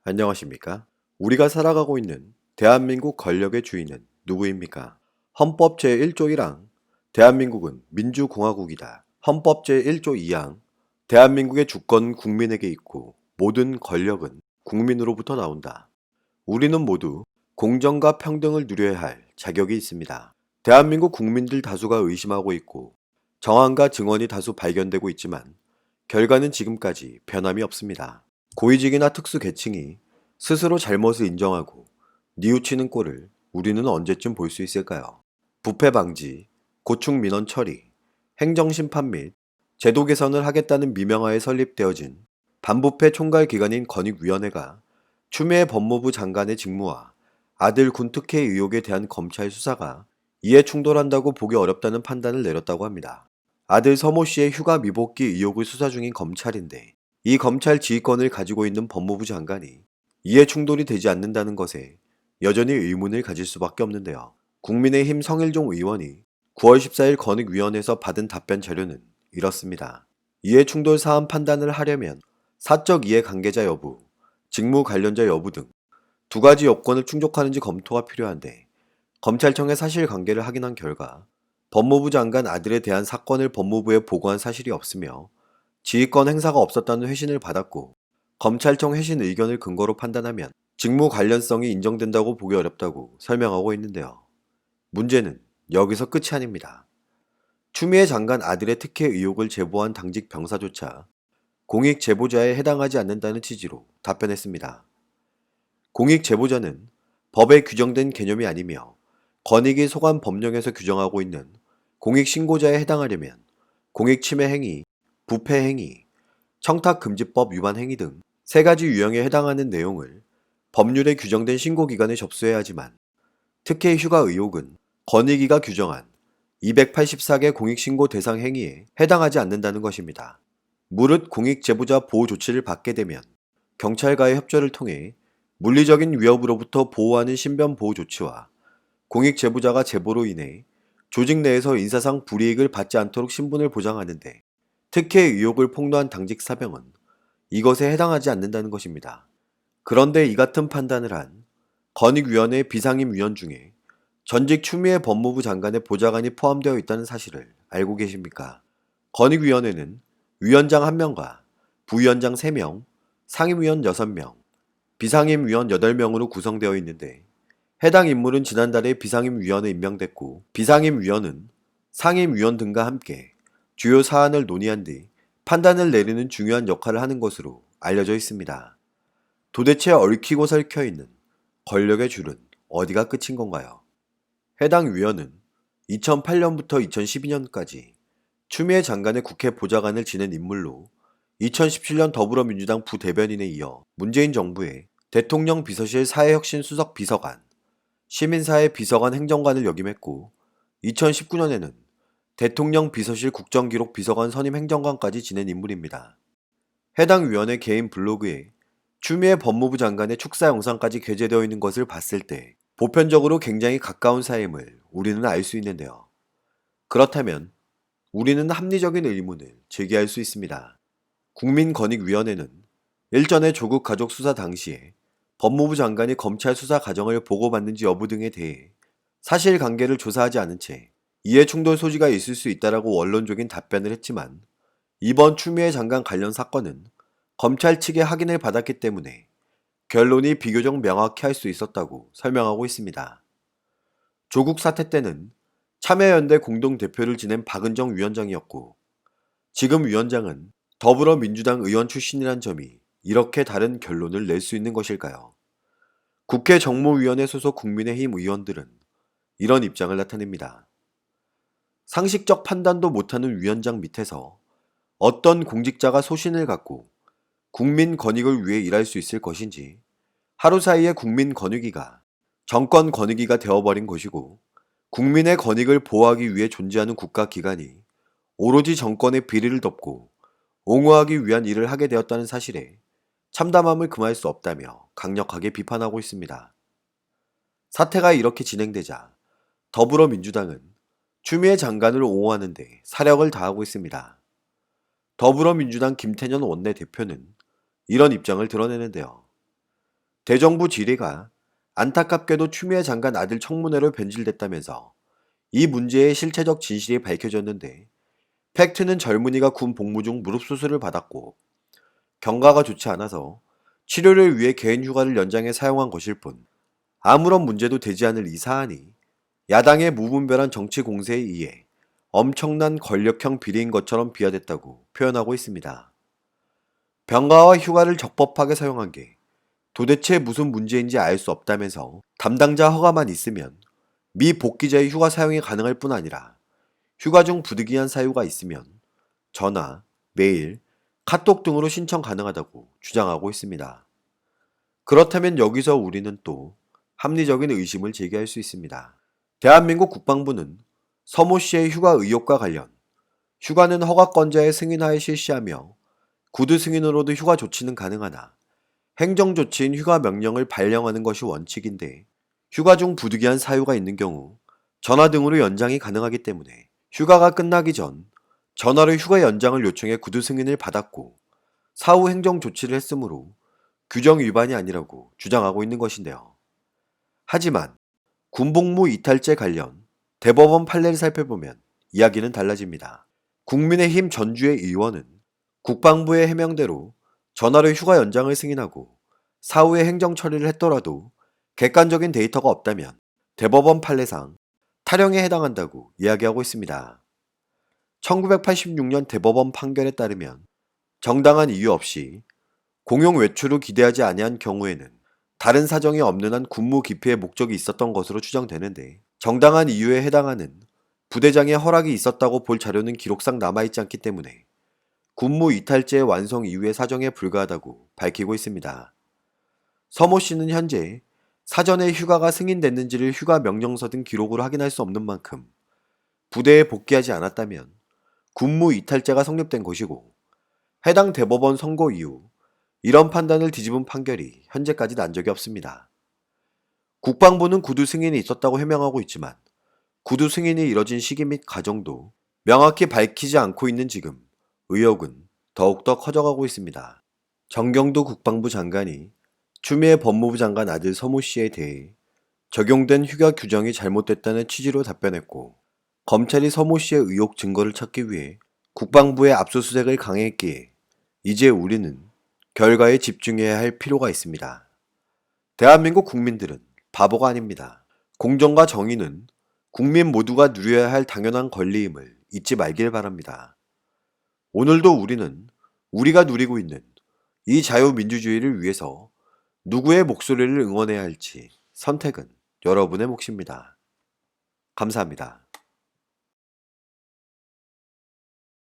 안녕하십니까? 우리가 살아가고 있는 대한민국 권력의 주인은 누구입니까? 헌법 제1조 1항 대한민국은 민주공화국이다. 헌법 제1조 2항 대한민국의 주권 국민에게 있고 모든 권력은 국민으로부터 나온다. 우리는 모두 공정과 평등을 누려야 할 자격이 있습니다. 대한민국 국민들 다수가 의심하고 있고 정황과 증언이 다수 발견되고 있지만 결과는 지금까지 변함이 없습니다. 고위직이나 특수계층이 스스로 잘못을 인정하고 뉘우치는 꼴을 우리는 언제쯤 볼 수 있을까요? 부패 방지, 고충 민원 처리, 행정심판 및 제도 개선을 하겠다는 미명하에 설립되어진 반부패 총괄기관인 권익위원회가 추미애 법무부 장관의 직무와 아들 군특혜 의혹에 대한 검찰 수사가 이에 충돌한다고 보기 어렵다는 판단을 내렸다고 합니다. 아들 서모 씨의 휴가 미복귀 의혹을 수사 중인 검찰인데 이 검찰 지휘권을 가지고 있는 법무부 장관이 이해 충돌이 되지 않는다는 것에 여전히 의문을 가질 수밖에 없는데요. 국민의힘 성일종 의원이 9월 14일 권익위원회에서 받은 답변 자료는 이렇습니다. 이해 충돌 사안 판단을 하려면 사적 이해 관계자 여부, 직무 관련자 여부 등 두 가지 요건을 충족하는지 검토가 필요한데 검찰청의 사실관계를 확인한 결과 법무부 장관 아들에 대한 사건을 법무부에 보고한 사실이 없으며 지휘권 행사가 없었다는 회신을 받았고 검찰청 회신 의견을 근거로 판단하면 직무 관련성이 인정된다고 보기 어렵다고 설명하고 있는데요. 문제는 여기서 끝이 아닙니다. 추미애 장관 아들의 특혜 의혹을 제보한 당직 병사조차 공익 제보자에 해당하지 않는다는 취지로 답변했습니다. 공익 제보자는 법에 규정된 개념이 아니며 권익위 소관 법령에서 규정하고 있는 공익 신고자에 해당하려면 공익 침해 행위, 부패 행위, 청탁금지법 위반 행위 등 세 가지 유형에 해당하는 내용을 법률에 규정된 신고기관에 접수해야 하지만 특혜 휴가 의혹은 권익위가 규정한 284개 공익신고 대상 행위에 해당하지 않는다는 것입니다. 무릇 공익제보자 보호 조치를 받게 되면 경찰과의 협조를 통해 물리적인 위협으로부터 보호하는 신변 보호 조치와 공익제보자가 제보로 인해 조직 내에서 인사상 불이익을 받지 않도록 신분을 보장하는데 특혜 의혹을 폭로한 당직 사병은 이것에 해당하지 않는다는 것입니다. 그런데 이 같은 판단을 한 권익위원회 비상임 위원 중에 전직 추미애 법무부 장관의 보좌관이 포함되어 있다는 사실을 알고 계십니까? 권익위원회는 위원장 1명과 부위원장 3명, 상임위원 6명, 비상임위원 8명으로 구성되어 있는데 해당 인물은 지난달에 비상임위원에 임명됐고 비상임위원은 상임위원 등과 함께 주요 사안을 논의한 뒤 판단을 내리는 중요한 역할을 하는 것으로 알려져 있습니다. 도대체 얽히고 설켜 있는 권력의 줄은 어디가 끝인 건가요? 해당 위원은 2008년부터 2012년까지 추미애 장관의 국회 보좌관을 지낸 인물로 2017년 더불어민주당 부대변인에 이어 문재인 정부의 대통령 비서실 사회혁신 수석 비서관, 시민사회 비서관 행정관을 역임했고 2019년에는 대통령 비서실 국정기록 비서관 선임 행정관까지 지낸 인물입니다. 해당 위원의 개인 블로그에 추미애 법무부 장관의 축사 영상까지 게재되어 있는 것을 봤을 때 보편적으로 굉장히 가까운 사이임을 우리는 알 수 있는데요. 그렇다면 우리는 합리적인 의문을 제기할 수 있습니다. 국민권익위원회는 일전에 조국 가족 수사 당시에 법무부 장관이 검찰 수사 과정을 보고받는지 여부 등에 대해 사실관계를 조사하지 않은 채 이해 충돌 소지가 있을 수 있다라고 원론적인 답변을 했지만 이번 추미애 장관 관련 사건은 검찰 측의 확인을 받았기 때문에 결론이 비교적 명확히 할 수 있었다고 설명하고 있습니다. 조국 사태 때는 참여연대 공동대표를 지낸 박은정 위원장이었고 지금 위원장은 더불어민주당 의원 출신이란 점이 이렇게 다른 결론을 낼 수 있는 것일까요? 국회 정무위원회 소속 국민의힘 의원들은 이런 입장을 나타냅니다. 상식적 판단도 못하는 위원장 밑에서 어떤 공직자가 소신을 갖고 국민 권익을 위해 일할 수 있을 것인지 하루 사이에 국민 권익위가 정권 권익위가 되어버린 것이고 국민의 권익을 보호하기 위해 존재하는 국가기관이 오로지 정권의 비리를 덮고 옹호하기 위한 일을 하게 되었다는 사실에 참담함을 금할 수 없다며 강력하게 비판하고 있습니다. 사태가 이렇게 진행되자 더불어민주당은 추미애 장관을 옹호하는 데 사력을 다하고 있습니다. 더불어민주당 김태년 원내대표는 이런 입장을 드러내는데요. 대정부 질의가 안타깝게도 추미애 장관 아들 청문회로 변질됐다면서 이 문제의 실체적 진실이 밝혀졌는데 팩트는 젊은이가 군 복무 중 무릎 수술을 받았고 경과가 좋지 않아서 치료를 위해 개인 휴가를 연장해 사용한 것일 뿐 아무런 문제도 되지 않을 이 사안이 야당의 무분별한 정치 공세에 의해 엄청난 권력형 비리인 것처럼 비화됐다고 표현하고 있습니다. 병가와 휴가를 적법하게 사용한 게 도대체 무슨 문제인지 알 수 없다면서 담당자 허가만 있으면 미 복귀자의 휴가 사용이 가능할 뿐 아니라 휴가 중 부득이한 사유가 있으면 전화, 메일, 카톡 등으로 신청 가능하다고 주장하고 있습니다. 그렇다면 여기서 우리는 또 합리적인 의심을 제기할 수 있습니다. 대한민국 국방부는 서모 씨의 휴가 의혹과 관련 휴가는 허가권자의 승인하에 실시하며 구두 승인으로도 휴가 조치는 가능하나 행정조치인 휴가 명령을 발령하는 것이 원칙인데 휴가 중 부득이한 사유가 있는 경우 전화 등으로 연장이 가능하기 때문에 휴가가 끝나기 전 전화로 휴가 연장을 요청해 구두 승인을 받았고 사후 행정 조치를 했으므로 규정 위반이 아니라고 주장하고 있는 것인데요. 하지만 군복무 이탈죄 관련 대법원 판례를 살펴보면 이야기는 달라집니다. 국민의힘 전주의 의원은 국방부의 해명대로 전화로 휴가 연장을 승인하고 사후에 행정 처리를 했더라도 객관적인 데이터가 없다면 대법원 판례상 탈영에 해당한다고 이야기하고 있습니다. 1986년 대법원 판결에 따르면 정당한 이유 없이 공용 외출을 기대하지 아니한 경우에는 다른 사정이 없는 한 군무 기피의 목적이 있었던 것으로 추정되는데 정당한 이유에 해당하는 부대장의 허락이 있었다고 볼 자료는 기록상 남아있지 않기 때문에 군무 이탈죄의 완성 이후의 사정에 불과하다고 밝히고 있습니다. 서모 씨는 현재 사전에 휴가가 승인됐는지를 휴가 명령서 등 기록으로 확인할 수 없는 만큼 부대에 복귀하지 않았다면 군무 이탈죄가 성립된 것이고 해당 대법원 선고 이후 이런 판단을 뒤집은 판결이 현재까지 난 적이 없습니다. 국방부는 구두 승인이 있었다고 해명하고 있지만 구두 승인이 이뤄진 시기 및 과정도 명확히 밝히지 않고 있는 지금 의혹은 더욱더 커져가고 있습니다. 정경도 국방부 장관이 추미애 법무부 장관 아들 서모 씨에 대해 적용된 휴가 규정이 잘못됐다는 취지로 답변했고 검찰이 서모 씨의 의혹 증거를 찾기 위해 국방부의 압수수색을 강행했기에 이제 우리는 결과에 집중해야 할 필요가 있습니다. 대한민국 국민들은 바보가 아닙니다. 공정과 정의는 국민 모두가 누려야 할 당연한 권리임을 잊지 말길 바랍니다. 오늘도 우리는 우리가 누리고 있는 이 자유민주주의를 위해서 누구의 목소리를 응원해야 할지 선택은 여러분의 몫입니다. 감사합니다.